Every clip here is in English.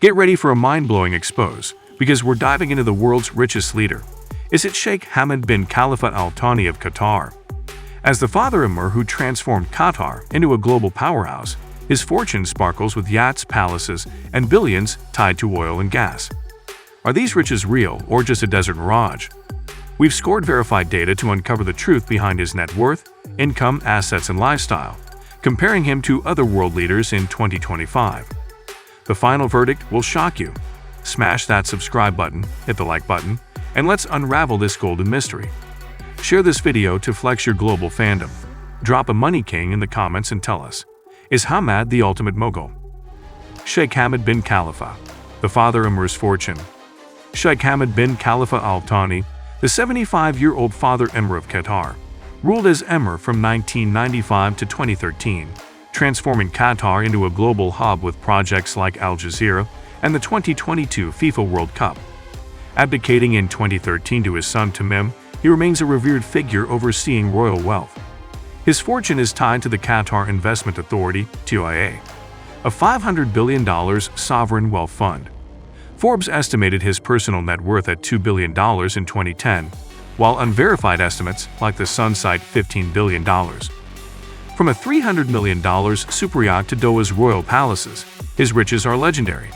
Get ready for a mind-blowing expose, because we're diving into the world's richest leader. Is it Sheikh Hamad bin Khalifa Al Thani of Qatar? As the father Emir who transformed Qatar into a global powerhouse, his fortune sparkles with yachts, palaces, and billions tied to oil and gas. Are these riches real or just a desert mirage? We've scored verified data to uncover the truth behind his net worth, income, assets, and lifestyle, comparing him to other world leaders in 2025. The final verdict will shock you. Smash that subscribe button, hit the like button, and let's unravel this golden mystery. Share this video to flex your global fandom. Drop a money king in the comments and tell us, is Hamad the ultimate mogul? Sheikh Hamad bin Khalifa, the father Emir's fortune. Sheikh Hamad bin Khalifa Al Thani, the 75-year-old father Emir of Qatar, ruled as Emir from 1995 to 2013, transforming Qatar into a global hub with projects like Al Jazeera and the 2022 FIFA World Cup. Abdicating in 2013 to his son Tamim, he remains a revered figure overseeing royal wealth. His fortune is tied to the Qatar Investment Authority (QIA), a $500 billion sovereign wealth fund. Forbes estimated his personal net worth at $2 billion in 2010, while unverified estimates like the Sun cite $15 billion. From a $300 million superyacht to Doha's royal palaces, his riches are legendary.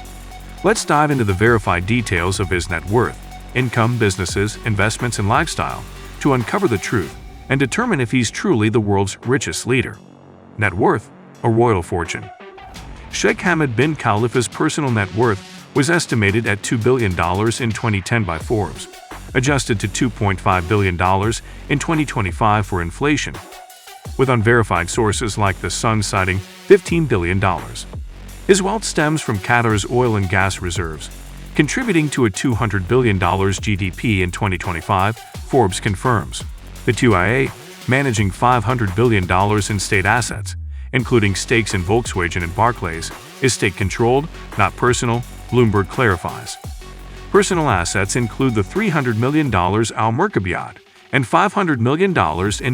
Let's dive into the verified details of his net worth, income, businesses, investments, and lifestyle to uncover the truth and determine if he's truly the world's richest leader. Net worth or royal fortune? Sheikh Hamad bin Khalifa's personal net worth was estimated at $2 billion in 2010 by Forbes, adjusted to $2.5 billion in 2025 for inflation, with unverified sources like the Sun citing $15 billion. His wealth stems from Qatar's oil and gas reserves, contributing to a $200 billion GDP in 2025, Forbes confirms. The QIA, managing $500 billion in state assets, including stakes in Volkswagen and Barclays, is state-controlled, not personal, Bloomberg clarifies. Personal assets include the $300 million Al Merkab yacht and $500 million in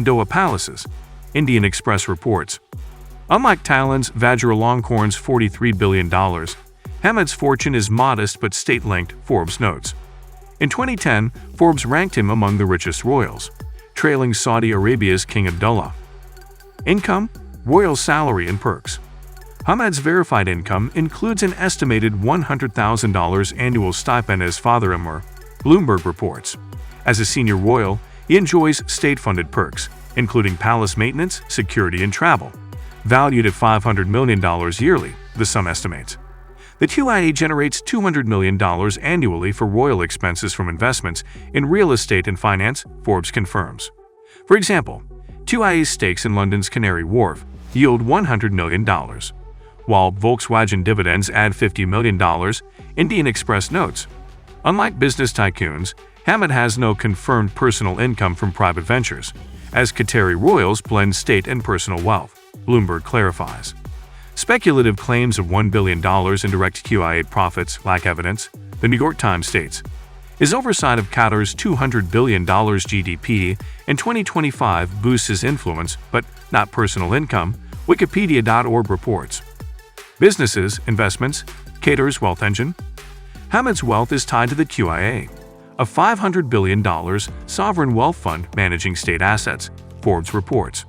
Doha palaces, Indian Express reports. Unlike Thailand's Vajiralongkorn's $43 billion, Hamad's fortune is modest but state-linked, Forbes notes. In 2010, Forbes ranked him among the richest royals, trailing Saudi Arabia's King Abdullah. Income, royal salary, and perks. Hamad's verified income includes an estimated $100,000 annual stipend as father Emir, Bloomberg reports. As a senior royal, he enjoys state-funded perks, including palace maintenance, security, and travel, valued at $500 million yearly, the Sun estimates. The QIA generates $200 million annually for royal expenses from investments in real estate and finance, Forbes confirms. For example, QIA's stakes in London's Canary Wharf yield $100 million, while Volkswagen dividends add $50 million, Indian Express notes. Unlike business tycoons, Hamad has no confirmed personal income from private ventures, as Qatari royals blend state and personal wealth, Bloomberg clarifies. Speculative claims of $1 billion in direct QIA profits lack evidence, the New York Times states. His oversight of Qatar's $200 billion GDP in 2025 boosts his influence, but not personal income, Wikipedia.org reports. Businesses, investments, Qatar's wealth engine. Hamad's wealth is tied to the QIA, a $500 billion sovereign wealth fund managing state assets, Forbes reports.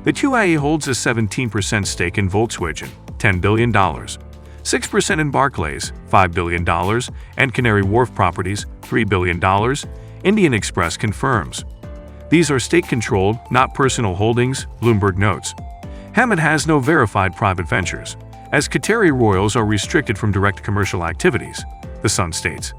The QIA holds a 17% stake in Volkswagen, $10 billion, 6% in Barclays, $5 billion, and Canary Wharf Properties, $3 billion, Indian Express confirms. These are state-controlled, not personal holdings, Bloomberg notes. Hamad has no verified private ventures, as Qatari royals are restricted from direct commercial activities, the Sun states.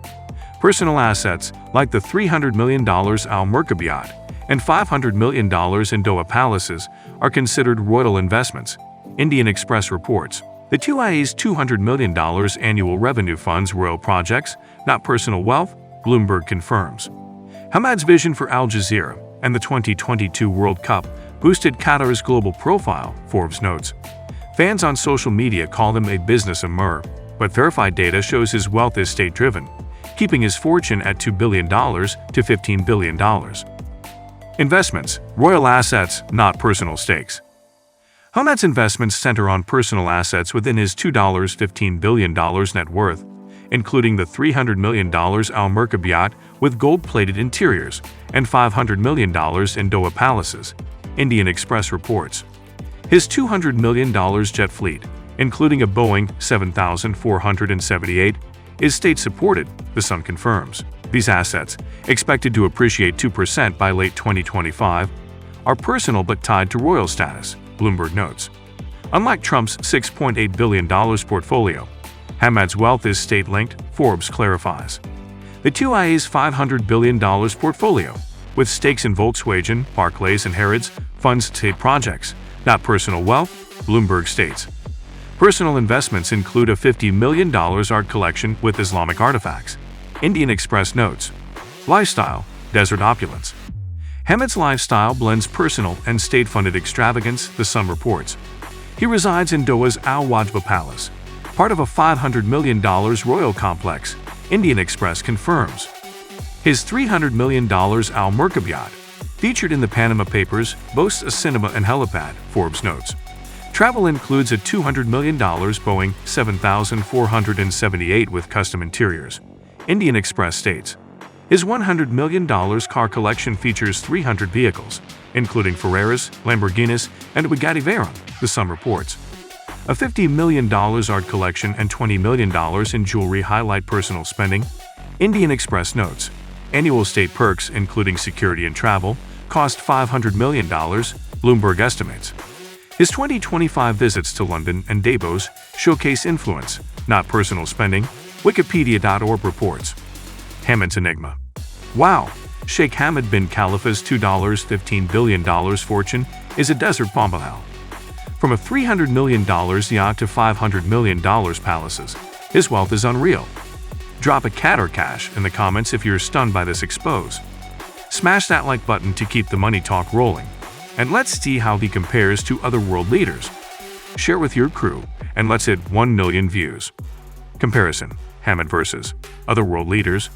Personal assets, like the $300 million Al Merkab yacht and $500 million in Doha palaces, are considered royal investments, Indian Express reports. The QIA's $200 million annual revenue funds royal projects, not personal wealth, Bloomberg confirms. Hamad's vision for Al Jazeera and the 2022 World Cup boosted Qatar's global profile, Forbes notes. Fans on social media call him a business Emir, but verified data shows his wealth is state-driven, keeping his fortune at $2 billion to $15 billion. Investments, royal assets, not personal stakes. Hamad's investments center on personal assets within his $2.15 billion net worth, including the $300 million Al Merkab yacht with gold-plated interiors and $500 million in Doha Palaces, Indian Express reports. His $200 million jet fleet, including a Boeing 7478, is state-supported, The Sun confirms. These assets, expected to appreciate 2% by late 2025, are personal but tied to royal status, Bloomberg notes. Unlike Trump's $6.8 billion portfolio, Hamad's wealth is state-linked, Forbes clarifies. The UAE's $500 billion portfolio, with stakes in Volkswagen, Barclays, and Harrods, funds state projects, not personal wealth, Bloomberg states. Personal investments include a $50 million art collection with Islamic artifacts, Indian Express notes. Lifestyle, desert opulence. Hamad's lifestyle blends personal and state-funded extravagance, The Sun reports. He resides in Doha's Al Wajba Palace, part of a $500 million royal complex, Indian Express confirms. His $300 million Al Merkab yacht, featured in the Panama Papers, boasts a cinema and helipad, Forbes notes. Travel includes a $200 million Boeing 7478 with custom interiors, Indian Express states. His $100 million car collection features 300 vehicles, including Ferraris, Lamborghinis, and Bugatti Veyron, The Sun reports. A $50 million art collection and $20 million in jewelry highlight personal spending, Indian Express notes. Annual state perks, including security and travel, cost $500 million, Bloomberg estimates. His 2025 visits to London and Davos showcase influence, not personal spending, Wikipedia.org reports. Hamad's enigma. Wow! Sheikh Hamad bin Khalifa's $15 billion fortune is a desert bombshell. From a $300 million yacht to $500 million palaces, his wealth is unreal. Drop a cat or cash in the comments if you're stunned by this expose. Smash that like button to keep the money talk rolling. And let's see how he compares to other world leaders. Share with your crew, and let's hit 1 million views. Comparison: Hamad versus other world leaders.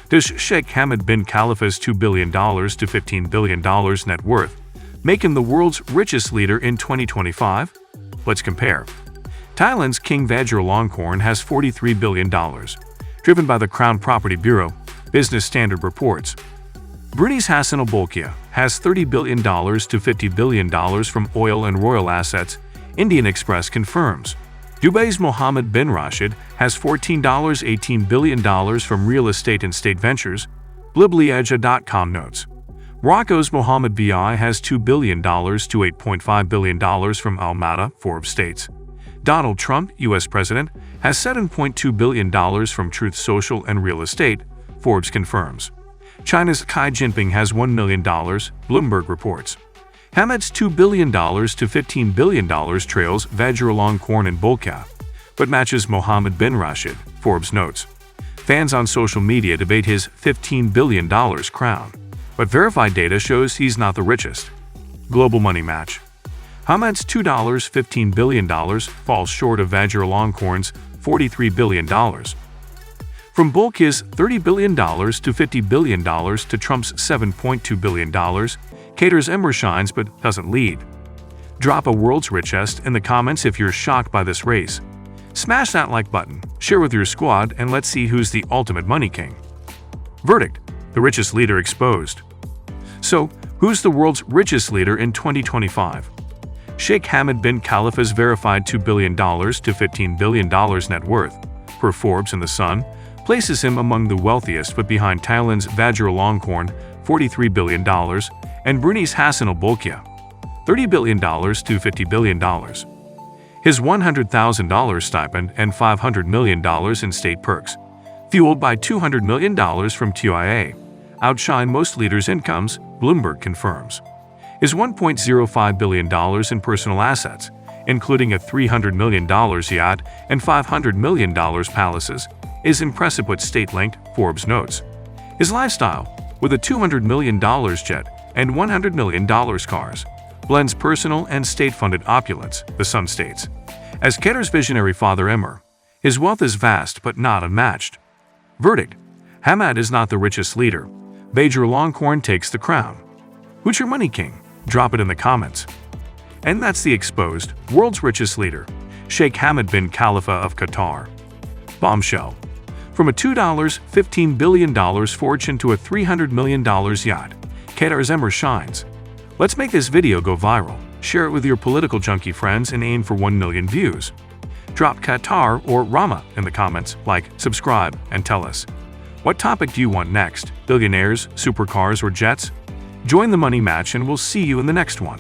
Does Sheikh Hamad bin Khalifa's $2 billion to $15 billion net worth make him the world's richest leader in 2025? Let's compare. Thailand's King Vajiralongkorn has $43 billion, driven by the Crown Property Bureau, Business Standard reports. Brunei's Hassan al-Bolkiah has $30 billion to $50 billion from oil and royal assets, Indian Express confirms. Dubai's Mohammed bin Rashid has $18 billion from real estate and state ventures, Biblionaire.com notes. Morocco's Mohammed VI has $2 billion to $8.5 billion from Almada, Forbes states. Donald Trump, U.S. President, has $7.2 billion from Truth Social and real estate, Forbes confirms. China's Xi Jinping has $1 million, Bloomberg reports. Hamad's $2 billion to $15 billion trails Vajiralongkorn and Bolkiah, but matches Mohammed bin Rashid, Forbes notes. Fans on social media debate his $15 billion crown, but verified data shows he's not the richest. Global money match. Hamad's $15 billion falls short of Vajiralongkorn's $43 billion. From Bolkiah's $30 billion to $50 billion to Trump's $7.2 billion, Qatar's Emir shines but doesn't lead. Drop a world's richest in the comments if you're shocked by this race. Smash that like button, share with your squad, and let's see who's the ultimate money king. Verdict: the richest leader exposed. So, who's the world's richest leader in 2025? Sheikh Hamad bin Khalifa's verified $2 billion to $15 billion net worth, per Forbes and The Sun, places him among the wealthiest but behind Thailand's Vajiralongkorn, $43 billion, and Brunei's Hassan al-Bolkiah, $30 billion to $50 billion. His $100,000 stipend and $500 million in state perks, fueled by $200 million from TIA, outshine most leaders' incomes, Bloomberg confirms. His $1.05 billion in personal assets, including a $300 million yacht and $500 million palaces, is impressive but state-linked, Forbes notes. His lifestyle, with a $200 million jet and $100 million cars, blends personal and state-funded opulence, The Sun states. As Qatar's visionary father Emir, his wealth is vast but not unmatched. Verdict: Hamad is not the richest leader. Vajiralongkorn takes the crown. Who's your money king? Drop it in the comments. And that's the exposed, world's richest leader, Sheikh Hamad bin Khalifa of Qatar. Bombshell. From a $2.15 billion fortune to a $300 million yacht, Qatar's Emir shines. Let's make this video go viral. Share it with your political junkie friends and aim for 1 million views. Drop Qatar or Rama in the comments, like, subscribe, and tell us. What topic do you want next? Billionaires, supercars, or jets? Join the money match and we'll see you in the next one.